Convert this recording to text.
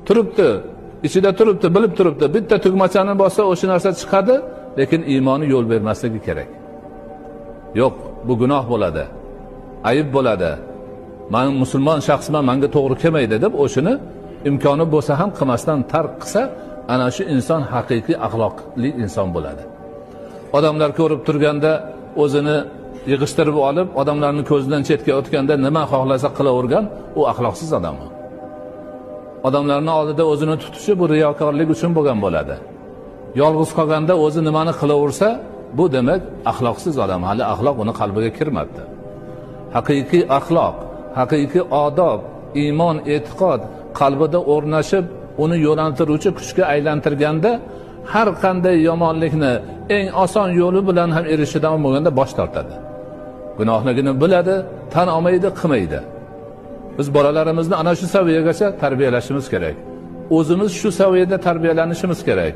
turibdi, ichida turibdi, bilib turibdi, bitta tugmachani bossa o'sha narsa chiqadi, lekin iymoni yo'l bermasligi kerak. Yo'q, bu gunoh bo'ladi, ayib bo'ladi, men musulmon shaxsman, menga to'g'ri kelmaydi deb o'shini imkoni bo'lsa ham qilmasdan tark qilsa, ana shu inson haqiqiy axloqli inson bo'ladi. Odamlar ko'rib turganda o'zini yig'ishtirib olib, odamlarning ko'zidan chetga o'tganda nima xohlasa qilavergan, u axloqsiz odam. Odamlarning oldida o'zini tutishi bu riyokorlik uchun bo'lgan bo'ladi. Yolg'iz qolganda o'zi nimani qilaversa, bu demak axloqsiz odam, hali axloq uni qalbiga kirmadi. Haqiqiy axloq, haqiqiy odob, iymon, e'tiqod qalbida o'rnashib, uni yo'naltiruvchi kuchga aylantirganda, har qanday yomonlikni eng oson yo'li bilan ham erishidan bo'lganda bosh tortadi. Gunohligini biladi, tan olmaydi, qilmaydi. Biz bolalarimizni ana shu saviyagacha tarbiyalashimiz kerak. O'zimiz shu saviyada tarbiyalanishimiz kerak.